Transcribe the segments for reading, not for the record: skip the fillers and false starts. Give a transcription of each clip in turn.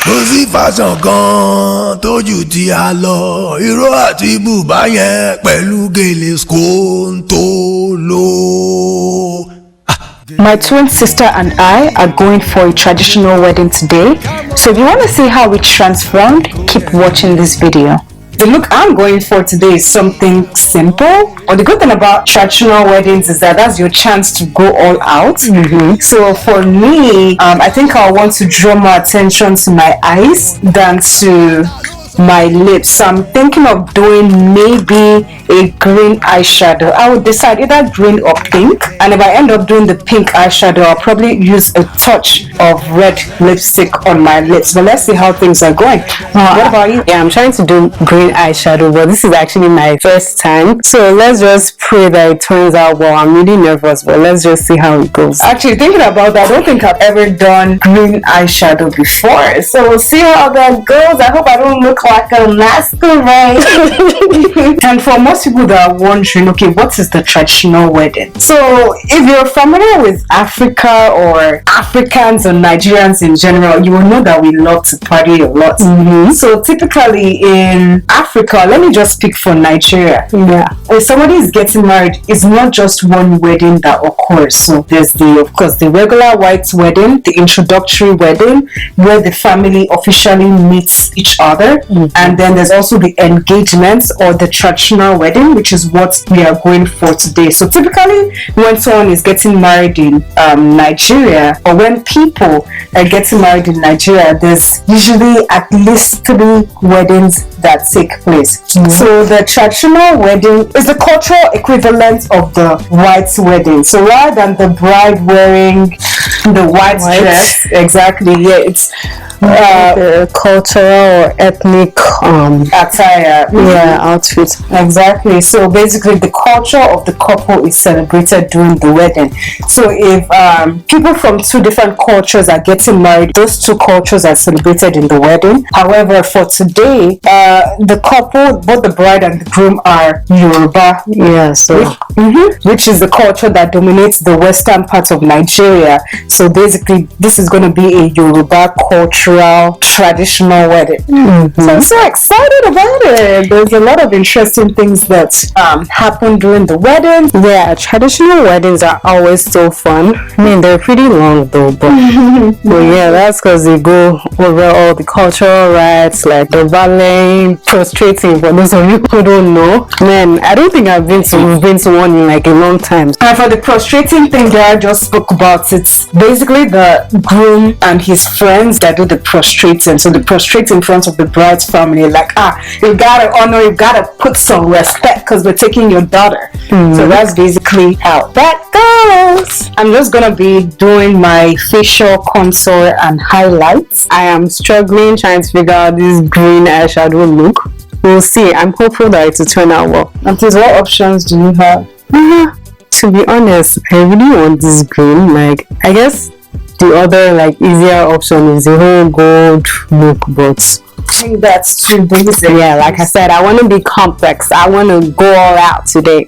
Kò sí fashion kan tójú tí a lọ, ìró àti bùbá yẹn pẹ̀lú gèlè skóńtóló. My twin sister and I are going for a traditional wedding today. So if you want to see how we transformed, keep watching this video. The look I'm going for today is something simple. But the good thing about traditional weddings is that that's your chance to go all out. So for me, I think I want to draw more attention to my eyes than to my lips. So I'm thinking of doing maybe a green eyeshadow. I would decide either green or pink, and if I end up doing the pink eyeshadow, I'll probably use a touch of red lipstick on my lips. But let's see how things are going. What about you? Yeah, I'm trying to do green eyeshadow, but this is actually my first time, so let's just pray that it turns out well. I'm really nervous, but let's just see how it goes. Actually, thinking about that, I don't think I've ever done green eyeshadow before, so we'll see how that goes. I hope I don't look like a masquerade. And for most people that are wondering, okay, what is the traditional wedding? So if you're familiar with Africa or Africans or Nigerians in general, you will know that we love to party a lot. So typically in Africa, let me just speak for Nigeria. If somebody is getting married, it's not just one wedding that occurs. So there's of course the regular white wedding, the introductory wedding where the family officially meets each other, and then there's also the engagements or the traditional wedding, which is what we are going for today. So typically when someone is getting married in Nigeria, or when people are getting married in Nigeria, there's usually at least 3 weddings that take place. So the traditional wedding is the cultural equivalent of the white wedding. So rather than the bride wearing the white dress, it's cultural or ethnic attire, outfit. Exactly. So basically the culture of the couple is celebrated during the wedding. So if people from 2 different cultures are getting married, those 2 cultures are celebrated in the wedding. However, for today, the couple, both the bride and the groom, are Yoruba, which is the culture that dominates the western part of Nigeria. So basically this is going to be a Yoruba cultural traditional wedding. So I'm so excited about it. There's a lot of interesting things that happen during the wedding. Yeah, traditional weddings are always so fun. I mean, they're pretty long though, but yeah, that's because they go over all the cultural rites, like the ballet, prostrating. For those of you who don't know, man, I don't think I've been to one in like a long time. And for the prostrating thing that I just spoke about, it's basically the groom and his friends that do the prostrating. So the prostrate in front of the bride's family, like, you gotta honor, you gotta put some respect because we're taking your daughter. So that's basically how that goes. I'm just gonna be doing my facial contour and highlights. I am struggling trying to figure out this green eyeshadow look. We'll see. I'm hopeful that it will turn out well. And please, what options do you have? To be honest, I really want this green. Like, I guess the other easier option is the whole gold look, but I think that's too basic. Yeah, like I said, I want to be complex. I want to go all out today.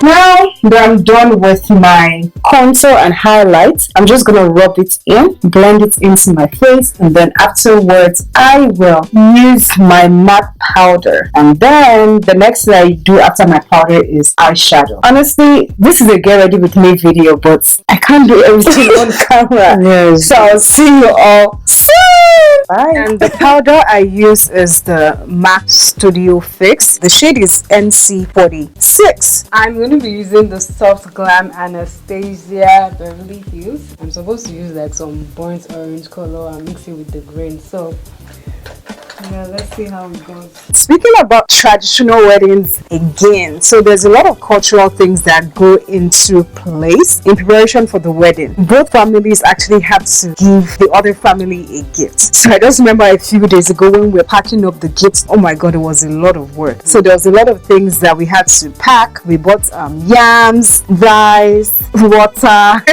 Now that I'm done with my contour and highlights, I'm just gonna rub it in, blend it into my face, and then afterwards I will use my matte powder. And then the next thing I do after my powder is eyeshadow. Honestly, this is a get ready with me video, but I can't do everything on camera. So I'll see you all soon. Bye. And the powder I use is the MAC Studio Fix. The shade is NC46. I'm going to be using the Soft Glam Anastasia Beverly Hills. I'm supposed to use like some burnt orange color and mix it with the green. So yeah, let's see how it goes. Speaking about traditional weddings again, so there's a lot of cultural things that go into place in preparation for the wedding. Both families actually have to give the other family a gift. So I just remember a few days ago when we were packing up the gifts, oh my god, it was a lot of work. So there was a lot of things that we had to pack. We bought yams, rice, water,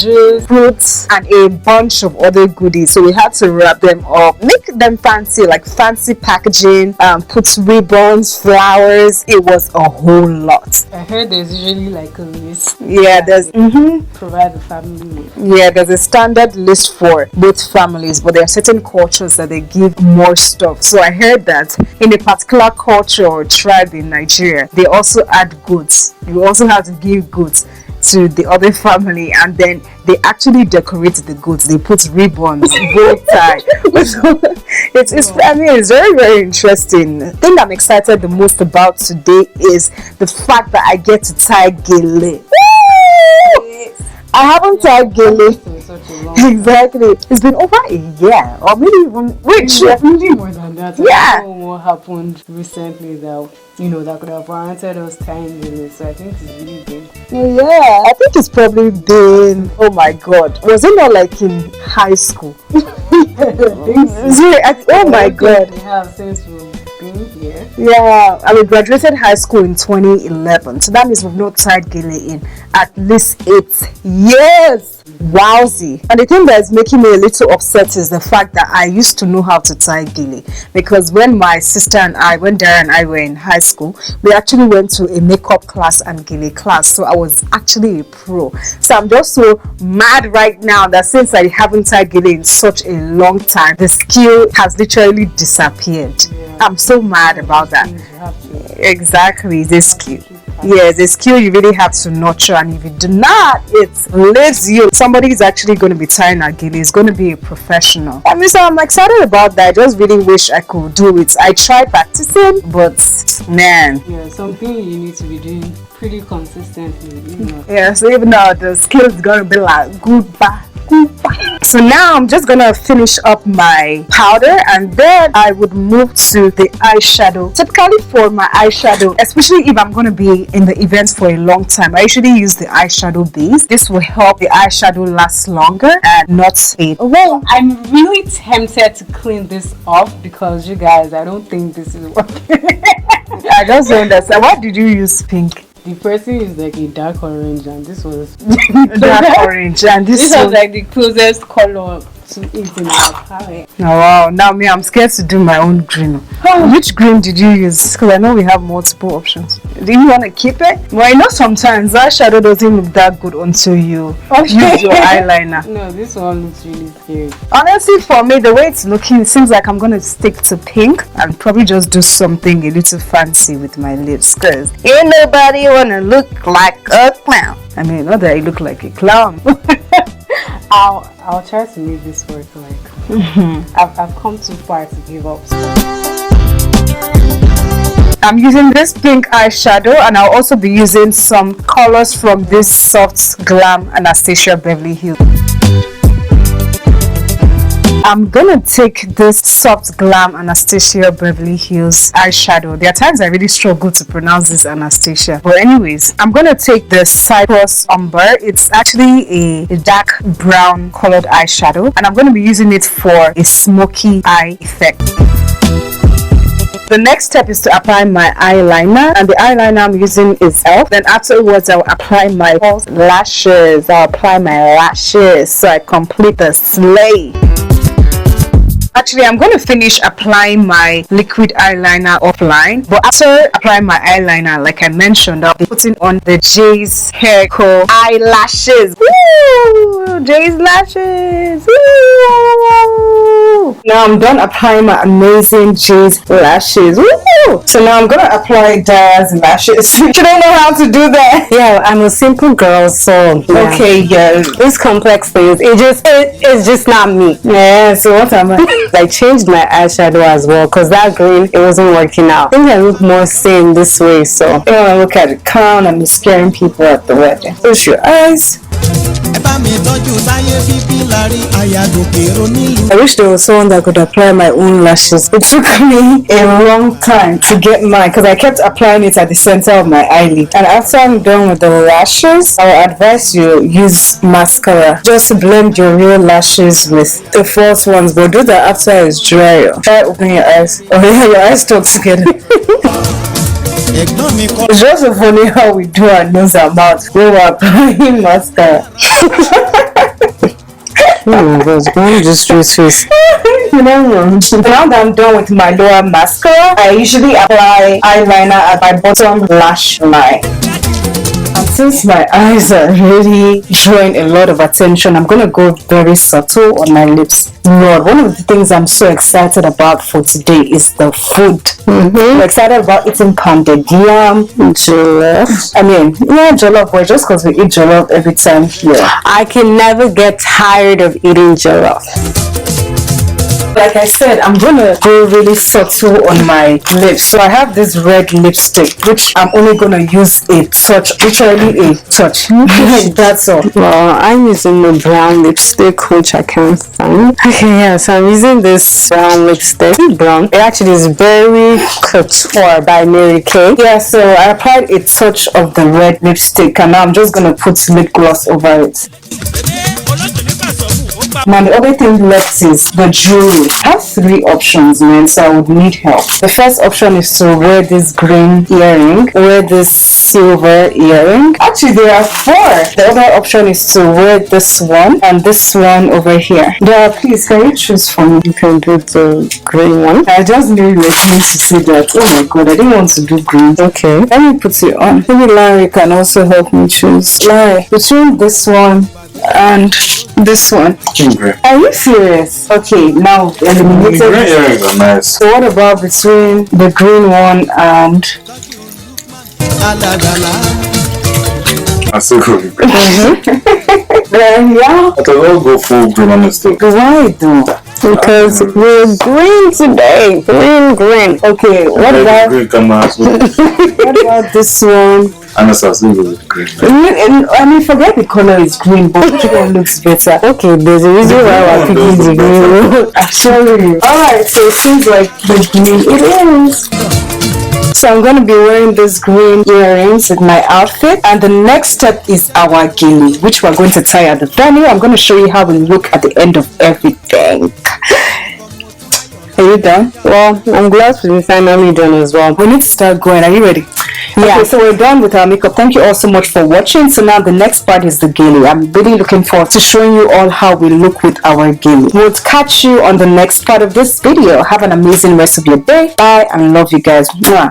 juice, fruits, and a bunch of other goodies. So we had to wrap them up, make them fancy, like fancy packaging, put ribbons, flowers. It was a whole lot. I heard there's usually like a list. Yeah, there's Provide the family with. yeah, there's a standard list for both families, but there are certain cultures that they give more stuff. So I heard that in a particular culture or tribe in Nigeria, they also add goats. You also have to give goats to the other family, and then they actually decorate the goats. They put ribbons, bow tie. I mean, it's very, very interesting. The thing I'm excited the most about today is the fact that I get to tie gele. I haven't tied gele. Exactly. It's been over a year, or maybe even Definitely more than that. Yeah. I don't know what happened recently that that could have warranted us tying the so I think it's really big. Yeah, I think it's probably been, oh my god, was it not like in high school? Oh my god. We have since we've been here. Yeah, I mean, graduated high school in 2011, so that means we've not tied gele in at least 8 years. Wowzy. And the thing that is making me a little upset is the fact that I used to know how to tie gele, because when my sister and I, when Dara and I were in high school, we actually went to a makeup class and gele class, so I was actually a pro. So I'm just so mad right now that since I haven't tied gele in such a long time, the skill has literally disappeared. Yeah. I'm so mad about that. Exactly, the skill. Yeah, the skill you really have to nurture, and if you do not, it leaves you. Somebody is actually going to be tying a gele, is going to be a professional. I mean, so I'm excited about that. I just really wish I could do it. I tried practicing, but man. Yeah, something you need to be doing pretty consistently. Yeah, so even now the skill is going to be like goodbye. So now I'm just gonna finish up my powder, and then I would move to the eyeshadow. Typically for my eyeshadow, especially if I'm gonna be in the event for a long time, I usually use the eyeshadow base. This will help the eyeshadow last longer and not fade. Well, I'm really tempted to clean this off because you guys, I don't think this is working. I just don't understand. Why did you use pink? The person is like a dark orange, and this was dark orange, and this was like the closest color to it in our palette. Oh wow, now me, I'm scared to do my own green. Which green did you use? Because I know we have multiple options. Do you want to keep it? Well, you know sometimes eyeshadow doesn't look that good until you use your eyeliner. No, this one looks really cute. Honestly, for me, the way it's looking, it seems like I'm going to stick to pink and probably just do something a little fancy with my lips, because ain't nobody want to look like a clown. I mean, not that I look like a clown. I'll try to make this work. I've come too far to give up. I'm using this pink eyeshadow, and I'll also be using some colors from this soft glam Anastasia Beverly Hills. I'm gonna take this soft glam Anastasia Beverly Hills eyeshadow. There are times I really struggle to pronounce this Anastasia, but anyways, I'm gonna take the Cyprus Umber. It's actually a dark brown colored eyeshadow, and I'm gonna be using it for a smoky eye effect. The next step is to apply my eyeliner, and the eyeliner I'm using is e.l.f. Then afterwards, I'll apply my false lashes. So I complete the slay. Actually, I'm going to finish applying my liquid eyeliner offline, but after applying my eyeliner, like I mentioned, I'll be putting on the Jay's Hair Co. eyelashes. Woo! Jay's lashes. Woo! Now I'm done applying my amazing Jay's lashes. Woo! So now I'm going to apply Dara's lashes. You don't know how to do that. Yeah, I'm a simple girl, so yeah. Okay, yeah. These complex things, it's just not me. Yeah, so what am I? I changed my eyeshadow as well because that green, it wasn't working out. I think I look more sane this way, so I want to look at the crown and be scaring people at the wedding. Close your eyes. I wish there was someone that could apply my own lashes. It took me a long time to get mine because I kept applying it at the center of my eyelid. And after I'm done with the lashes, I would advise you use mascara just to blend your real lashes with the false ones, but do that after it's dry. Try opening your eyes. Oh yeah, your eyes stuck together. It's just so funny how we do our nose and mouth when we're applying mascara. Oh my god, can't just straight face. You know, now that I'm done with my lower mascara, I usually apply eyeliner at my bottom lash line. And since my eyes are really drawing a lot of attention, I'm gonna go very subtle on my lips. Lord, one of the things I'm so excited about for today is the food. I'm excited about eating pounded yam, Jollof. I mean, yeah, jollof, but just because we eat jollof every time here. I can never get tired of eating jollof. Like I said, I'm gonna go really subtle on my lips. So I have this red lipstick, which I'm only gonna use a touch, literally a touch. That's all. Well, I'm using the brown lipstick, which I can't find. Okay, yeah, so I'm using this brown lipstick. Brown. It actually is Berry Couture by Mary Kay. Yeah, so I applied a touch of the red lipstick, and now I'm just gonna put lip gloss over it. Now the other thing left is the jewelry. I have 3 options, man, so I would need help. The first option is to wear this green earring, wear this silver earring. Actually, there are 4. The other option is to wear this one and this one over here. Yeah, please, can you choose for me? You can do the green one. I just knew you were going to say that. Oh my god, I didn't want to do green. Okay. Let me put it on. Maybe Larry can also help me choose. Larry, between this one and this one. Are you serious? Okay, now eliminated. The green earrings are nice. So what about between the green one and I still go with green. yeah? I thought I'll go full green on this though. Why though? Because we're green today. Green. Okay, what about green cameras? what about this one? And I still go with green. I mean, forget the color is green, but which one looks better? Okay, there's a reason why we're picking the green one. Actually, alright, so it seems like the green it is. So I'm going to be wearing this green earrings with my outfit, and the next step is our gilly, which we're going to tie at the venue. I'm going to show you how we look at the end of everything. Are you done? Well, I'm glad we're finally done as well. We need to start going. Are you ready? Yeah. Okay, so we're done with our makeup. Thank you all so much for watching. So now the next part is the gilly. I'm really looking forward to showing you all how we look with our gilly. We'll catch you on the next part of this video. Have an amazing rest of your day. Bye and love you guys. Mwah.